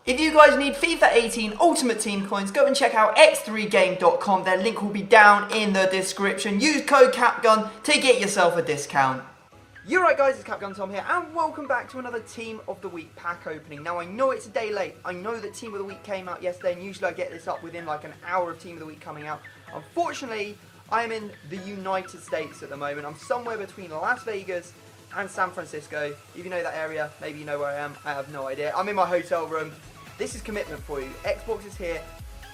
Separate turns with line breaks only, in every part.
If you guys need FIFA 18 Ultimate Team coins, go and check out x3game.com. Their link will be down in the description. Use code CAPGUN to get yourself a discount. You're right guys, it's Capgun Tom here, and welcome back to another Team of the Week pack opening. Now I know it's a day late, I know that Team of the Week came out yesterday, and usually I get this up within like an hour of Team of the Week coming out. Unfortunately, I am in the United States at the moment. I'm somewhere between Las Vegas and San Francisco. If you know that area, maybe you know where I am, I have no idea. I'm in my hotel room. This is commitment for you. Xbox is here,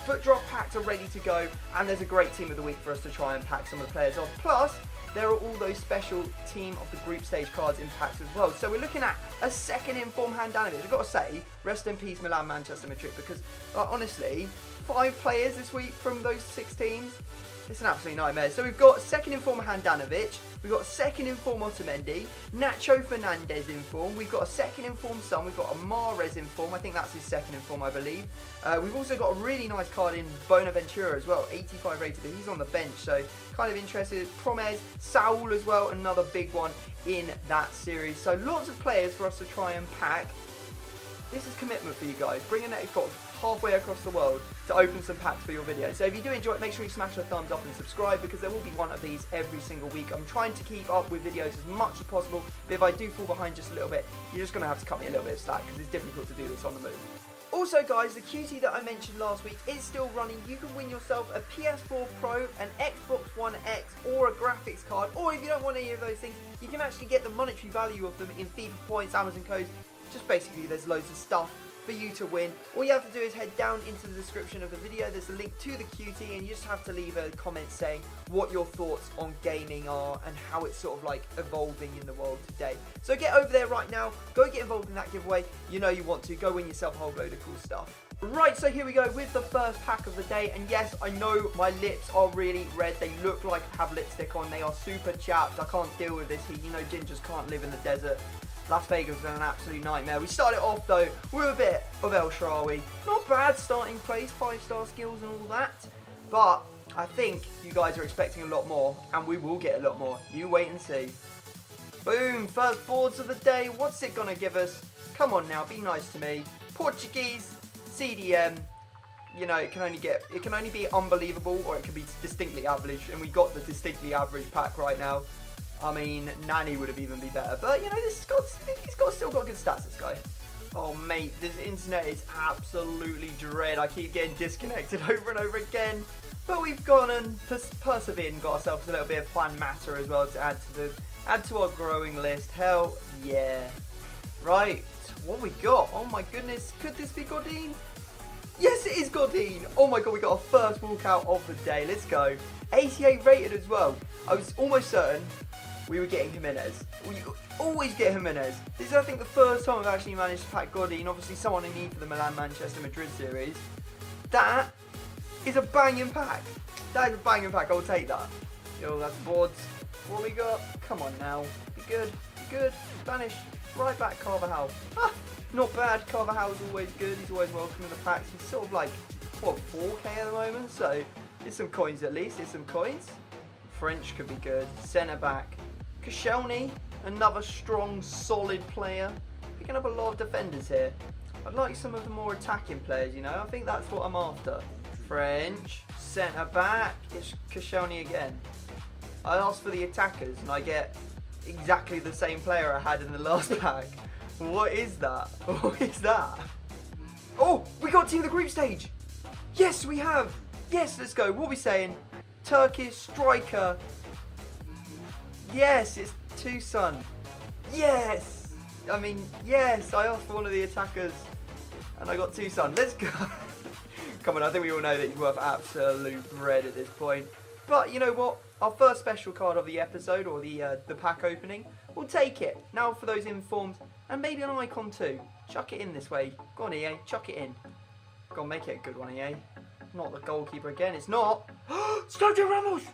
foot drop packs are ready to go, and there's a great Team of the Week for us to try and pack some of the players off. Plus, there are all those special Team of the Group Stage cards in packs as well. So we're looking at a second informed Handanovic. I've got to say, rest in peace Milan, Manchester, Madrid, because honestly, 5 players this week from those 6 teams, it's an absolute nightmare. So we've got second inform Handanovic, we've got second inform Otamendi, Nacho Fernandez inform, we've got a second inform Son, we've got a Mahrez inform, I think that's his second inform I believe. We've also got a really nice card in Bonaventura as well, 85 rated, but he's on the bench, so kind of interested. Promes, Saul as well, another big one in that series. So lots of players for us to try and pack. This is commitment for you guys. Bring an Xbox halfway across the world to open some packs for your video. So if you do enjoy it, make sure you smash a thumbs up and subscribe, because there will be one of these every single week. I'm trying to keep up with videos as much as possible, but if I do fall behind just a little bit, you're just going to have to cut me a little bit of slack, because it's difficult to do this on the move. Also guys, the QT that I mentioned last week is still running. You can win yourself a PS4 Pro, an Xbox One X, or a graphics card. Or if you don't want any of those things, you can actually get the monetary value of them in FIFA points, Amazon codes. Just basically, there's loads of stuff for you to win. All you have to do is head down into the description of the video. There's a link to the QT, and you just have to leave a comment saying what your thoughts on gaming are and how it's sort of like evolving in the world today. So get over there right now, go get involved in that giveaway. You know you want to. Go win yourself a whole load of cool stuff. Right, so here we go with the first pack of the day, and yes, I know my lips are really red. They look like I have lipstick on. They are super chapped. I can't deal with this heat. You know, gingers can't live in the desert. Las Vegas was an absolute nightmare. We started off though with a bit of El Shaarawy. Not bad starting place, 5-star skills and all that. But I think you guys are expecting a lot more, and we will get a lot more. You wait and see. Boom, first boards of the day. What's it gonna give us? Come on now, be nice to me. Portuguese, CDM. You know, it can only be unbelievable, or it can be distinctly average, and we got the distinctly average pack right now. I mean, Nani would have even been better, but you know, he's still got good stats, this guy. Oh mate, this internet is absolutely dread. I keep getting disconnected over and over again, but we've gone and persevered and got ourselves a little bit of Juan Mata as well to add to our growing list. Hell yeah! Right, what we got? Oh my goodness, could this be Godin? Yes, it is Godin. Oh my god, we got our first walkout of the day. Let's go. 88 rated as well. I was almost certain we were getting Jimenez. We always get Jimenez. This is, I think, the first time I've actually managed to pack Godin. Obviously, someone I need for the Milan, Manchester, Madrid series. That is a banging pack. That is a banging pack. I'll take that. Yo, that's boards. What we got? Come on now. Be good. Be good. Spanish. Right back, Carvajal. Ah, not bad. Carvajal's always good. He's always welcome in the packs. He's sort of like, what, 4k at the moment? So, there's some coins at least. There's some coins. French could be good. Centre back. Koscielny, another strong, solid player. Picking up a lot of defenders here. I'd like some of the more attacking players, you know. I think that's what I'm after. French, centre back. It's Koscielny again. I asked for the attackers, and I get exactly the same player I had in the last pack. What is that? What is that? Oh, we got Team of the Group Stage. Yes, we have. Yes, let's go. What are we saying? Turkish striker. Yes, it's Tucson. Yes! I mean, yes, I asked for one of the attackers and I got Tucson. Let's go! Come on, I think we all know that he's worth absolute bread at this point. But you know what? Our first special card of the episode, or the pack opening, we'll take it. Now for those informs, and maybe an icon too. Chuck it in this way. Go on, EA, chuck it in. Go on, make it a good one, EA. Not the goalkeeper again, it's not. Sergio Ramos!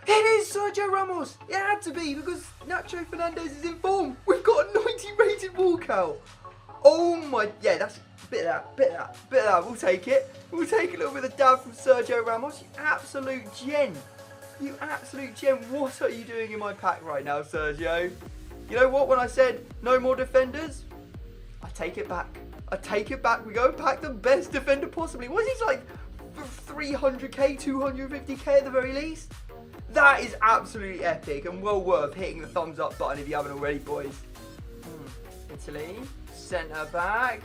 It is Sergio Ramos! It had to be, because Nacho Fernandez is in form. We've got a 90 rated walkout. Oh my, yeah, that's a bit of that. We'll take it. We'll take a little bit of dab from Sergio Ramos. You absolute gen. You absolute gem. What are you doing in my pack right now, Sergio? You know what? When I said no more defenders, I take it back. I take it back. We go and pack the best defender possibly. What is he like 300k, 250k at the very least? That is absolutely epic and well worth hitting the thumbs up button if you haven't already, boys. Italy, centre back.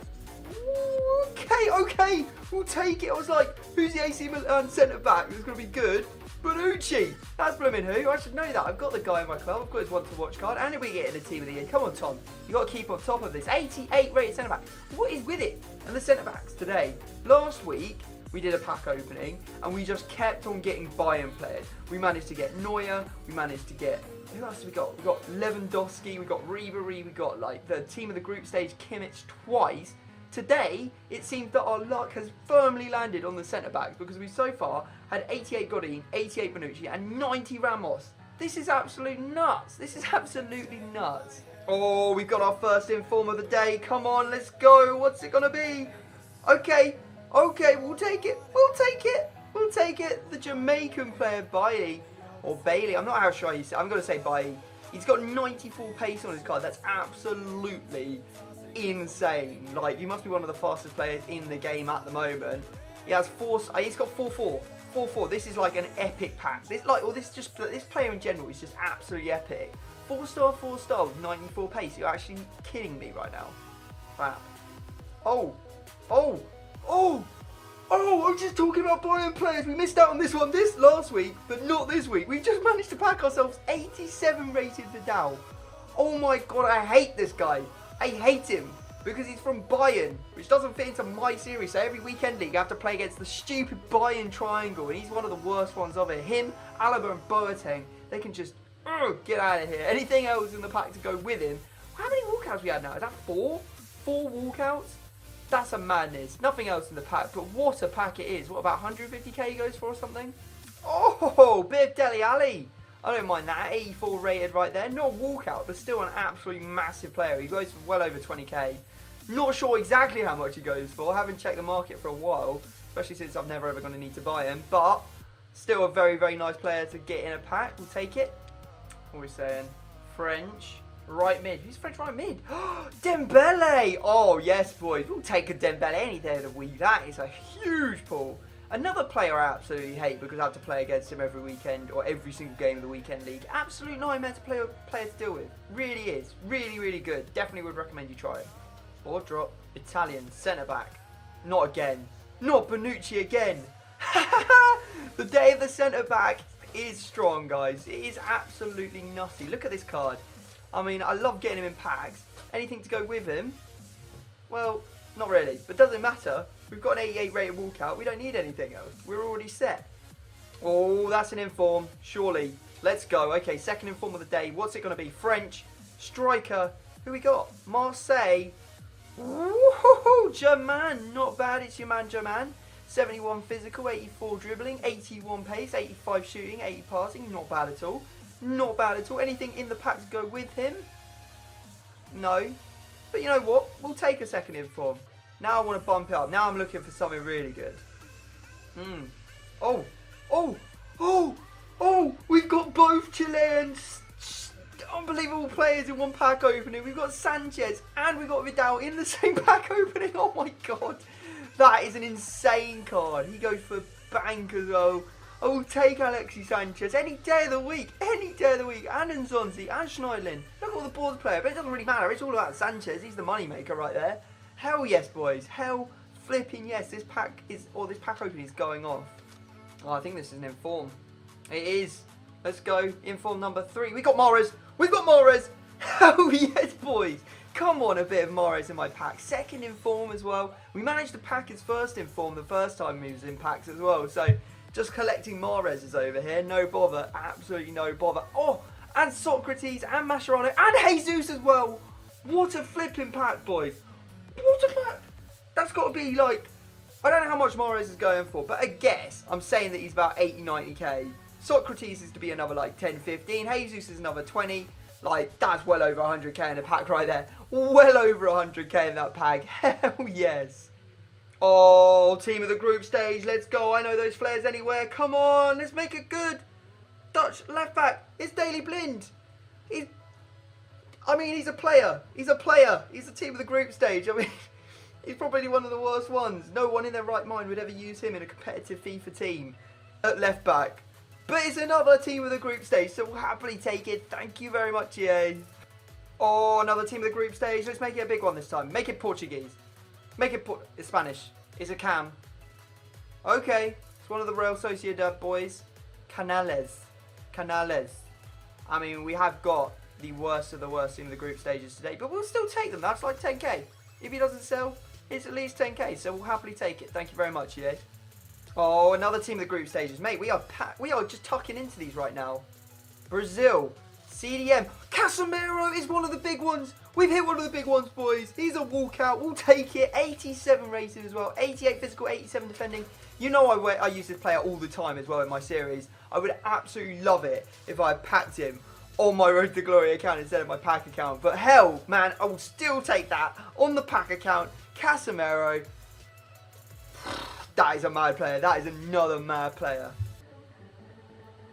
Okay, we'll take it. I was like, who's the AC Milan centre back? It's going to be good. Bonucci, that's blooming who. I should know that. I've got the guy in my club. I've got his one to watch card. And we get in the team of the year. Come on, Tom. You got to keep on top of this. 88 rated centre back. What is with it? And the centre backs today. Last week we did a pack opening and we just kept on getting Bayern players. We managed to get Neuer. We managed to get, who else have we got? We got Lewandowski. We got Ribery. We got like the team of the group stage Kimmich twice. Today, it seems that our luck has firmly landed on the centre-backs because we've so far had 88 Godin, 88 Bonucci and 90 Ramos. This is absolute nuts. This is absolutely nuts. Oh, we've got our first inform of the day. Come on, let's go. What's it going to be? Okay, we'll take it. We'll take it. The Jamaican player, Bailey, or Bailey. I'm not how sure you say. I'm going to say Bailey. He's got 94 pace on his card. That's absolutely insane. Like, he must be one of the fastest players in the game at the moment. He has he's got 4-4. This is like an epic pack. This player in general is just absolutely epic. 4-star with 94 pace. You're actually kidding me right now. Crap. Oh, I'm just talking about Bayern players. We missed out on this one last week, but not this week. We've just managed to pack ourselves 87 rated Vidal. Oh my god, I hate this guy. I hate him because he's from Bayern, which doesn't fit into my series. So every weekend league I have to play against the stupid Bayern triangle, and he's one of the worst ones of it. Him, Alaba and Boateng, they can just get out of here. Anything else in the pack to go with him? How many walkouts we had now? Is that 4? 4 walkouts? That's a madness. Nothing else in the pack, but what a pack it is. What, about 150k he goes for or something? Oh, bit of Dele Alli. I don't mind that, 84 rated right there. Not a walkout, but still an absolutely massive player. He goes for well over 20k. Not sure exactly how much he goes for. I haven't checked the market for a while, especially since I'm never ever going to need to buy him. But still a very, very nice player to get in a pack. We'll take it. What are we saying? French right mid. Who's French right mid? Dembele! Oh, yes, boys. We'll take a Dembele any day of the week. That is a huge pull. Another player I absolutely hate because I have to play against him every weekend or every single game of the weekend league. Absolute nightmare to player to deal with. Really is. Really, really good. Definitely would recommend you try it. Or drop Italian centre back. Not again. Not Bonucci again. The day of the centre back is strong, guys. It is absolutely nutty. Look at this card. I mean, I love getting him in packs. Anything to go with him? Well, not really. But doesn't matter. We've got an 88 rated walkout. We don't need anything else. We're already set. Oh, that's an inform. Surely. Let's go. Okay, second inform of the day. What's it going to be? French. Striker. Who we got? Marseille. Woohoo! German. Not bad. It's your man, German. 71 physical, 84 dribbling, 81 pace, 85 shooting, 80 passing. Not bad at all. Not bad at all. Anything in the pack to go with him? No. But you know what? We'll take a second inform. Now I want to bump it up. Now I'm looking for something really good. Oh, we've got both Chilean unbelievable players in one pack opening. We've got Sanchez and we've got Vidal in the same pack opening. Oh my god. That is an insane card. He goes for bank as well. I will take Alexis Sanchez any day of the week. Any day of the week. And Nzonzi and Schneidlin. Look at all the boards player. But it doesn't really matter. It's all about Sanchez. He's the moneymaker right there. Hell yes, boys. Hell flipping yes. This pack opening is going on. Oh, I think this is an inform. It is. Let's go. Inform number 3. We got Mahrez. We've got Mahrez. Hell yes, boys. Come on, a bit of Mahrez in my pack. Second inform as well. We managed to pack his first inform the first time he was in packs as well. So just collecting Mahrez is over here. No bother. Absolutely no bother. Oh, and Socrates and Mascherano and Jesus as well. What a flipping pack, boys. What a pack. That's got to be like, I don't know how much Mahrez is going for, but I guess I'm saying that he's about 80, 90k. Socrates is to be another like 10, 15. Jesus is another 20. Like, that's well over 100k in a pack right there. Well over 100k in that pack. Hell yes. Oh, team of the group stage. Let's go. I know those flares anywhere. Come on. Let's make it good. Dutch left back. It's Daley Blind. He's a player. He's a player. He's the team of the group stage. I mean, He's probably one of the worst ones. No one in their right mind would ever use him in a competitive FIFA team at left back. But it's another team of the group stage, so we'll happily take it. Thank you very much, EA. Oh, another team of the group stage. Let's make it a big one this time. Make it Portuguese. Make it it's Spanish. It's a Cam. Okay. It's one of the Real Sociedad boys. Canales. I mean, we have got the worst of the worst team of the group stages today, but we'll still take them. That's like 10k. If he doesn't sell, it's at least 10k, so we'll happily take it. Thank you very much, EA. Oh, another team of the group stages. Mate, we are just tucking into these right now. Brazil. CDM. Casemiro is one of the big ones. We've hit one of the big ones, boys. He's a walkout. We'll take it. 87 rated as well. 88 physical, 87 defending. You know I use this player all the time as well in my series. I would absolutely love it if I packed him on my Road to Glory account instead of my pack account. But hell, man, I will still take that on the pack account. Casemiro. That is a mad player. That is another mad player.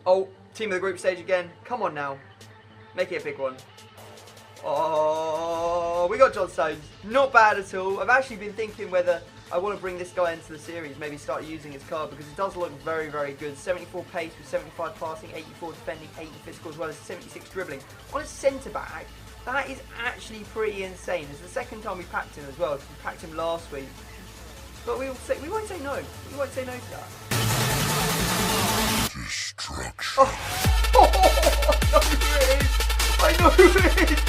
Oh, team of the group stage again. Come on now. Make it a big one. Oh, we got John Stones. Not bad at all. I've actually been thinking whether I want to bring this guy into the series. Maybe start using his card because it does look very, very good. 74 pace with 75 passing, 84 defending, 80 physical as well as 76 dribbling. On a centre back, that is actually pretty insane. It's the second time we packed him as well. We packed him last week. But we won't say no. We won't say no to that. Destruction. I know who it is.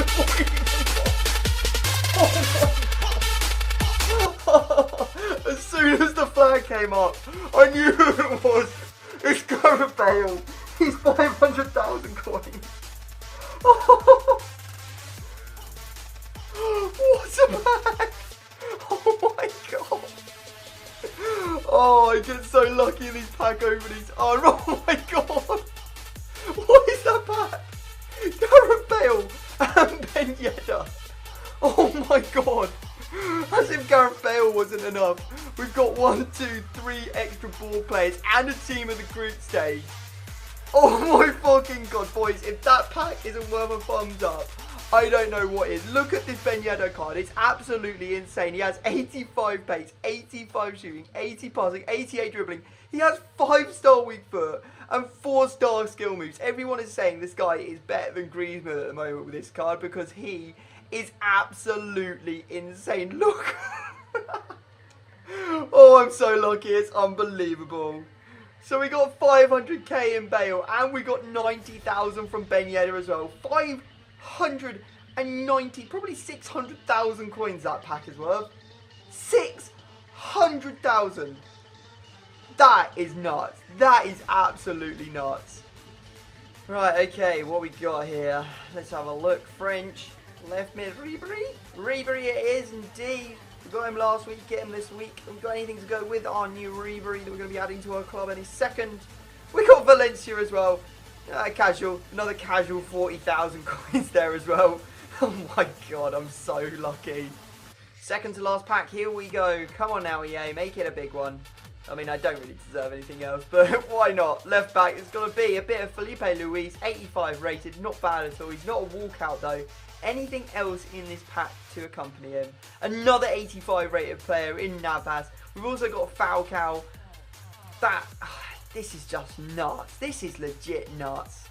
As soon as the flag came up, I knew who it was. It's Gareth Bale. He's 500,000 coins. What a bag! Oh my god! Oh, I get so lucky in these pack openings. Oh my god! What is that pack? Gareth Bale and Ben Yedder. Oh my god! As if Gareth Bale wasn't enough. We've got 1, 2, 3 extra ball players and a team of the group stage. Oh my fucking god, boys! If that pack isn't worth a thumbs up, I don't know what is. Look at this Ben Yedder card. It's absolutely insane. He has 85 pace, 85 shooting, 80 passing, 88 dribbling. He has 5-star weak foot and 4-star skill moves. Everyone is saying this guy is better than Griezmann at the moment with this card because he is absolutely insane. Look. Oh, I'm so lucky. It's unbelievable. So we got 500k in Bale and we got 90,000 from Ben Yedder as well. 590, probably 600,000 coins that pack is worth. 600,000. That is nuts. That is absolutely nuts. Right, okay, what we got here? Let's have a look. French, left mid, Ribery. Ribery it is indeed. We got him last week, get him this week. Have we got anything to go with our new Ribery that we're going to be adding to our club any second? We got Valencia as well. Casual, another casual 40,000 coins there as well. Oh my god, I'm so lucky. Second to last pack, here we go. Come on now, EA, make it a big one. I mean, I don't really deserve anything else, but why not? Left back, it's going to be a bit of Felipe Luis, 85 rated, not bad at all. He's not a walkout though. Anything else in this pack to accompany him? Another 85 rated player in Navas. We've also got Falcao. This is just nuts. This is legit nuts.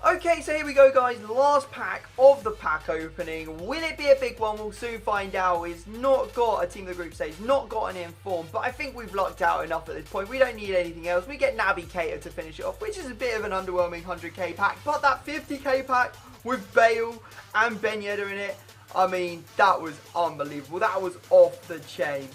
Okay, so here we go, guys. Last pack of the pack opening. Will it be a big one? We'll soon find out. He's not got a team of the group stage, not got an inform, but I think we've lucked out enough at this point. We don't need anything else. We get Naby Keita to finish it off, which is a bit of an underwhelming 100k pack, but that 50k pack with Bale and Ben Yedder in it, I mean, that was unbelievable. That was off the chain.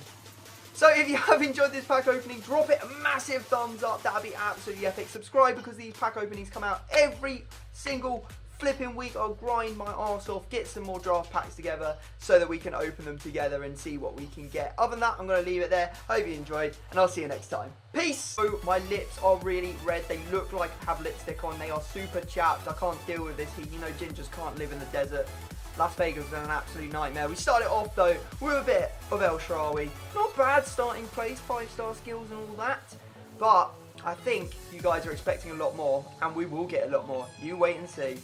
So if you have enjoyed this pack opening, drop it a massive thumbs up. That would be absolutely epic. Subscribe because these pack openings come out every single flipping week. I'll grind my arse off, get some more draft packs together so that we can open them together and see what we can get. Other than that, I'm going to leave it there. Hope you enjoyed, and I'll see you next time. Peace! Oh, my lips are really red. They look like I have lipstick on. They are super chapped. I can't deal with this heat. You know, gingers can't live in the desert. Las Vegas was an absolute nightmare. We started off though with a bit of El Shaarawy. Not bad starting place, 5-star skills and all that. But I think you guys are expecting a lot more, and we will get a lot more. You wait and see.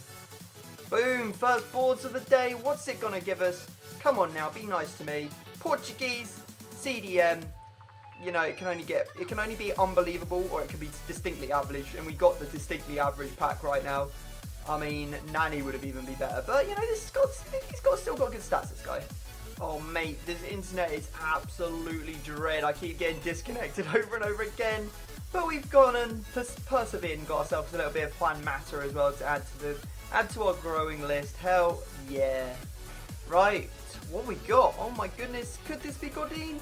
Boom, first boards of the day. What's it gonna give us? Come on now, be nice to me. Portuguese, CDM, you know, it can only be unbelievable or it can be distinctly average, and we got the distinctly average pack right now. I mean, Nani would have even been better, but you know, he's still got good stats, this guy. Oh mate, this internet is absolutely dread. I keep getting disconnected over and over again. But we've gone and persevered and got ourselves a little bit of Juan Mata as well to add to our growing list. Hell yeah. Right, what we got? Oh my goodness, could this be Godin?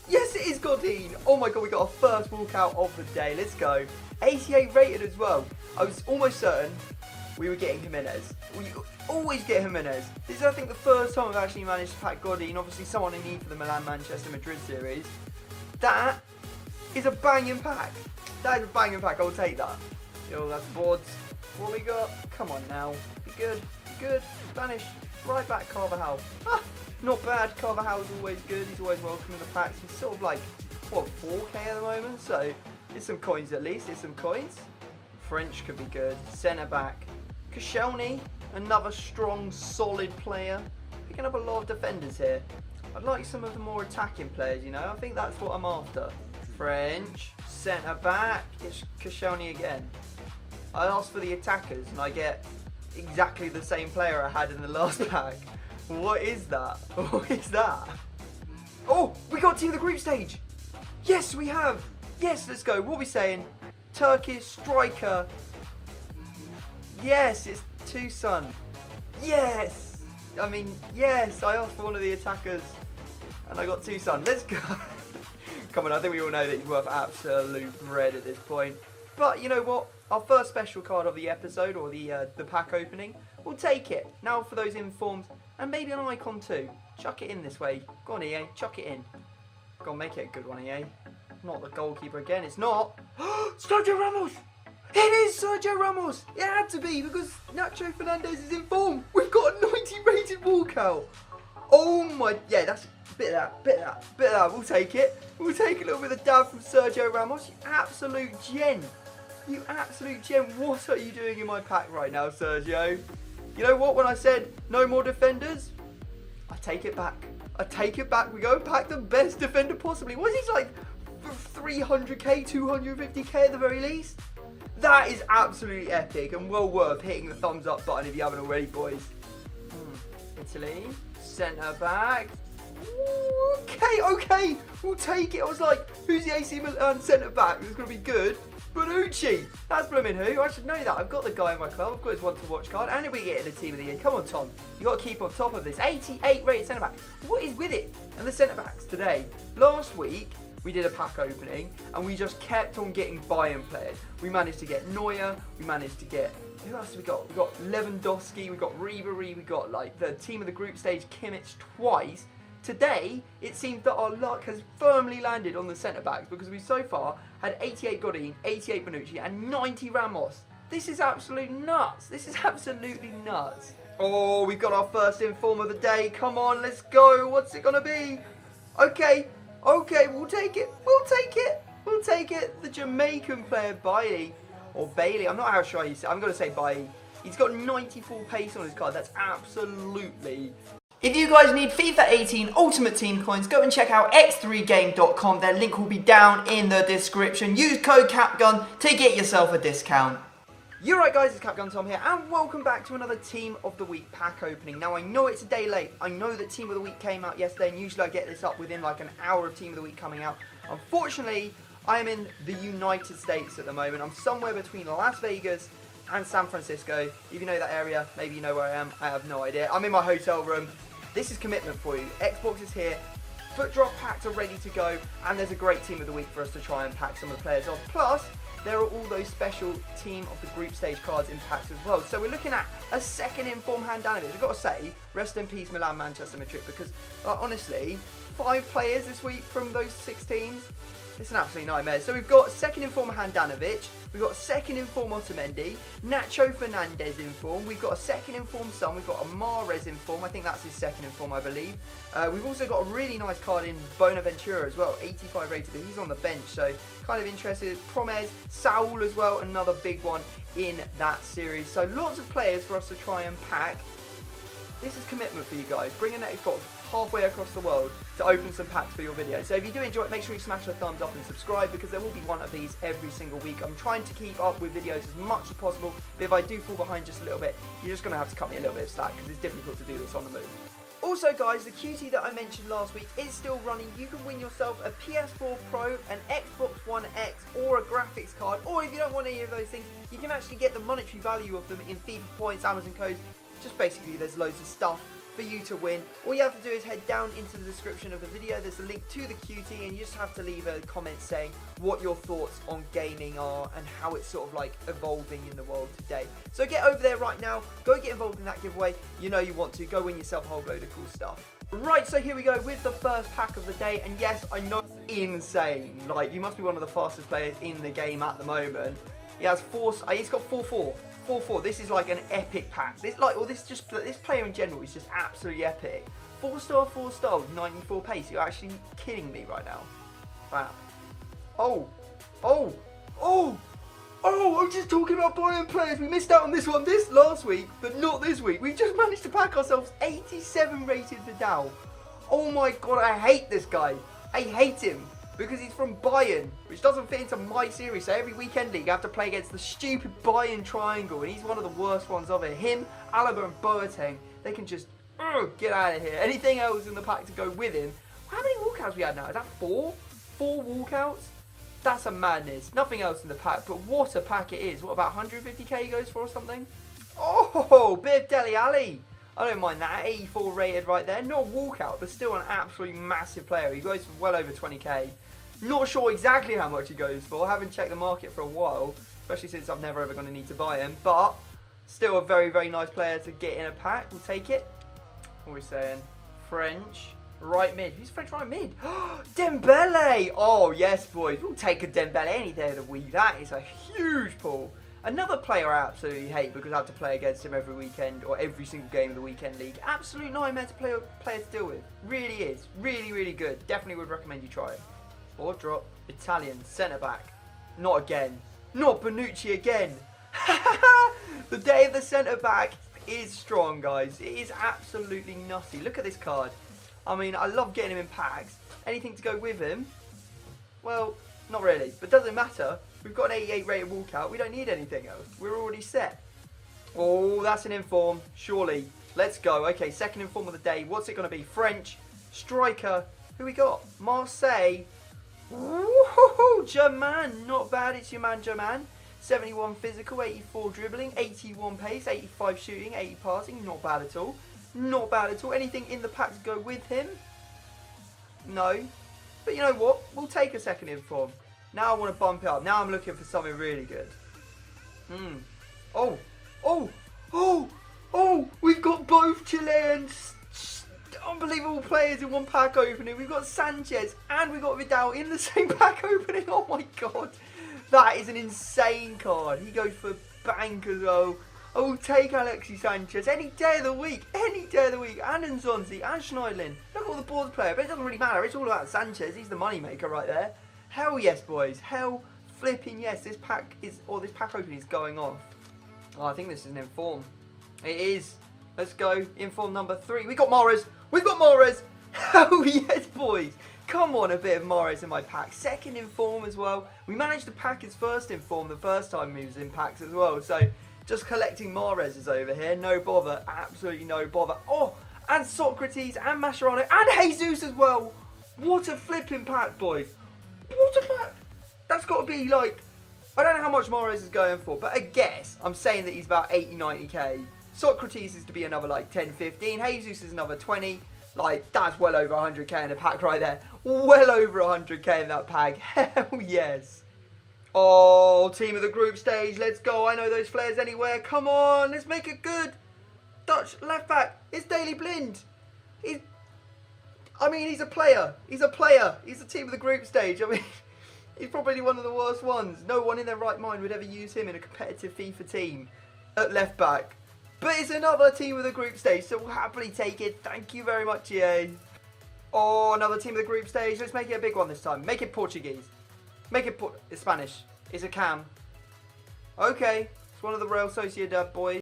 Yes, it is Godin. Oh my god, we got our first walkout of the day. Let's go. 88 rated as well. I was almost certain we were getting Jimenez. We always get Jimenez. This is, I think, the first time I've actually managed to pack Godin. Obviously, someone in need for the Milan-Manchester Madrid series. That is a banging pack. That is a banging pack. I'll take that. Yo, that's boards. What we got? Come on now. Be good. Be good. Spanish. Right back, Carvajal. Ah, not bad. Carvajal's always good. He's always welcome in the packs. He's sort of like, what, 4k at the moment? So, it's some coins at least. It's some coins. French could be good. Centre back. Koscielny, another strong, solid player. Picking up a lot of defenders here. I'd like some of the more attacking players, you know. I think that's what I'm after. French, centre back. It's Koscielny again. I asked for the attackers and I get exactly the same player I had in the last pack. What is that? What is that? Oh, we got to the group stage. Yes, we have. Yes, let's go. What are we saying? Turkish striker. Yes, it's Tucson. Yes! I mean, yes, I asked for one of the attackers and I got Tucson. Let's go. Come on, I think we all know that he's worth absolute bread at this point. But you know what? Our first special card of the episode, or the pack opening, we'll take it. Now for those informed, and maybe an icon too. Chuck it in this way. Go on, EA, chuck it in. Go on, make it a good one, EA. Not the goalkeeper again, it's not. Sergio Ramos! It is Sergio Ramos! It had to be, because Nacho Fernandez is in form. We've got a 90 rated walkout. Oh my, yeah, that's bit of that. We'll take it. We'll take a little bit of dab from Sergio Ramos. You absolute gen. You absolute gem. What are you doing in my pack right now, Sergio? You know what? When I said no more defenders, I take it back. I take it back. We go and pack the best defender possibly. What is he like? 300k, 250k at the very least? That is absolutely epic and well worth hitting the thumbs up button if you haven't already, boys. Italy, centre back. Okay, we'll take it. I was like, who's the AC Milan centre back? It's going to be good. Bonucci, that's blooming who. I should know that. I've got the guy in my club. I've got his one to watch card, and we get in the team of the year. Come on, Tom. You got to keep on top of this. 88 rated centre back. What is with it? And the centre backs today. Last week we did a pack opening, and we just kept on getting Bayern players. We managed to get Neuer. We managed to get, who else have we got? We got Lewandowski. We got Ribery. We got like the team of the group stage, Kimmich twice. Today, it seems that our luck has firmly landed on the centre-backs because we so far had 88 Godin, 88 Bonucci and 90 Ramos. This is absolutely nuts. This is absolutely nuts. Oh, we've got our first inform of the day. Come on, let's go. What's it going to be? Okay, we'll take it. We'll take it. The Jamaican player, Bailey. Or Bailey, I'm not how sure you say. I'm going to say Bailey. He's got 94 pace on his card. That's absolutely... If you guys need FIFA 18 Ultimate Team coins, go and check out x3game.com. Their link will be down in the description. Use code CAPGUN to get yourself a discount. You're right, guys, it's Capgun Tom here, and welcome back to another Team of the Week pack opening. Now, I know it's a day late. I know that Team of the Week came out yesterday, and usually I get this up within like an hour of Team of the Week coming out. Unfortunately, I am in the United States at the moment. I'm somewhere between Las Vegas and San Francisco. If you know that area, maybe you know where I am. I have no idea. I'm in my hotel room. This is commitment for you. Xbox is here, foot drop packs are ready to go, and there's a great Team of the Week for us to try and pack some of the players off. Plus, there are all those special Team of the Group Stage cards in packs as well. So we're looking at a second inform Handanovic. I've got to say, rest in peace Milan, Manchester, Madrid, because honestly, 5 players this week from those 6 teams. It's an absolute nightmare. So we've got second inform Handanovic, we've got second inform Otamendi, Nacho Fernandez inform, we've got a second inform Son, we've got a Mahrez inform, I think that's his second inform I believe. We've also got a really nice card in Bonaventura as well, 85 rated, but he's on the bench, so kind of interested. Promes, Saul as well, another big one in that series. So lots of players for us to try and pack. This is commitment for you guys, bringing that Xbox halfway across the world. to open some packs for your video. So if you do enjoy it, make sure you smash a thumbs up and subscribe, because there will be one of these every single week. I'm trying to keep up with videos as much as possible, but if I do fall behind just a little bit, you're just going to have to cut me a little bit of slack, because it's difficult to do this on the move. Also guys, the QT that I mentioned last week is still running. You can win yourself a PS4 Pro, an Xbox One X, or a graphics card. Or if you don't want any of those things, you can actually get the monetary value of them in FIFA points, Amazon codes. Just basically, there's loads of stuff for you to win. All you have to do is head down into the description of the video. There's a link to the QT, and you just have to leave a comment saying what your thoughts on gaming are and how it's sort of like evolving in the world today. So get over there right now, go get involved in that giveaway. You know you want to. Go win yourself a whole load of cool stuff. Right, so here we go with the first pack of the day, and yes, I know it's insane. Like, you must be one of the fastest players in the game at the moment. He has he's got 4-4. 4-4. This is like an epic pack. This player in general is just absolutely epic. 4-star with 94 pace. You're actually kidding me right now. Wow. I'm just talking about Bayern players. We missed out on this one last week, but not this week. We just managed to pack ourselves 87 rated Vidal. Oh my god, I hate this guy. I hate him. Because he's from Bayern, which doesn't fit into my series. So every weekend league, I have to play against the stupid Bayern triangle, and he's one of the worst ones of it. Him, Alaba, and Boateng, they can just get out of here. Anything else in the pack to go with him? How many walkouts we had now? Is that 4? 4 walkouts? That's a madness. Nothing else in the pack, but what a pack it is. What, about 150k he goes for or something? Oh, bit of Dele Alli. I don't mind that. 84 rated right there. Not a walkout, but still an absolutely massive player. He goes for well over 20k. Not sure exactly how much he goes for. I haven't checked the market for a while, especially since I'm never ever going to need to buy him. But still a very, very nice player to get in a pack. We'll take it. What are we saying? French right mid. Who's French right mid? Dembele! Oh, yes, boys. We'll take a Dembele any day of the week. That is a huge pull. Another player I absolutely hate because I have to play against him every weekend or every single game of the weekend league. Absolute nightmare to player to deal with. Really is. Really, really good. Definitely would recommend you try it. Or drop Italian centre-back. Not again. Not Bonucci again. The day of the centre-back is strong, guys. It is absolutely nutty. Look at this card. I mean, I love getting him in packs. Anything to go with him? Well, not really. But doesn't matter. We've got an 88 rated walkout. We don't need anything else. We're already set. Oh, that's an inform. Surely. Let's go. Okay, second inform of the day. What's it going to be? French. Striker. Who we got? Marseille. Woohoo! German, not bad. It's your man German. 71 physical, 84 dribbling, 81 pace, 85 shooting, 80 passing. Not bad at all. Not bad at all. Anything in the pack to go with him? No. But you know what? We'll take a second inform. Now I want to bump it up. Now I'm looking for something really good. We've got both Chileans. Unbelievable players in one pack opening. We've got Sanchez and we've got Vidal in the same pack opening. Oh my god. That is an insane card. He goes for bank as well. I will take Alexis Sanchez any day of the week. Any day of the week. And Nzonzi and Schneidlin. Look at all the boards player. But it doesn't really matter. It's all about Sanchez. He's the money maker right there. Hell yes, boys. Hell flipping yes. This pack opening is going off. Oh, I think this is an inform. It is. Let's go. Inform number 3. We got Mahrez. We've got Mahrez. Oh yes, boys. Come on, a bit of Mahrez in my pack. Second inform as well. We managed to pack his first inform the first time he was in packs as well. So just collecting Mahrez is over here. No bother. Absolutely no bother. Oh, and Socrates and Mascherano and Jesus as well. What a flipping pack, boys. What a pack. That's got to be like, I don't know how much Mahrez is going for, but I guess I'm saying that he's about 80, 90k. Socrates is to be another like 10, 15. Jesus is another 20. Like, that's well over 100k in a pack right there. Well over 100k in that pack. Hell yes. Oh, team of the group stage. Let's go. I know those flares anywhere. Come on. Let's make it good. Dutch left back. It's Daley Blind. He's a player. He's a player. He's the team of the group stage. I mean, he's probably one of the worst ones. No one in their right mind would ever use him in a competitive FIFA team at left back. But it's another team of the group stage, so we'll happily take it. Thank you very much, EA. Oh, another team of the group stage. Let's make it a big one this time. Make it Portuguese. Make it it's Spanish. It's a cam. Okay. It's one of the Real Sociedad boys.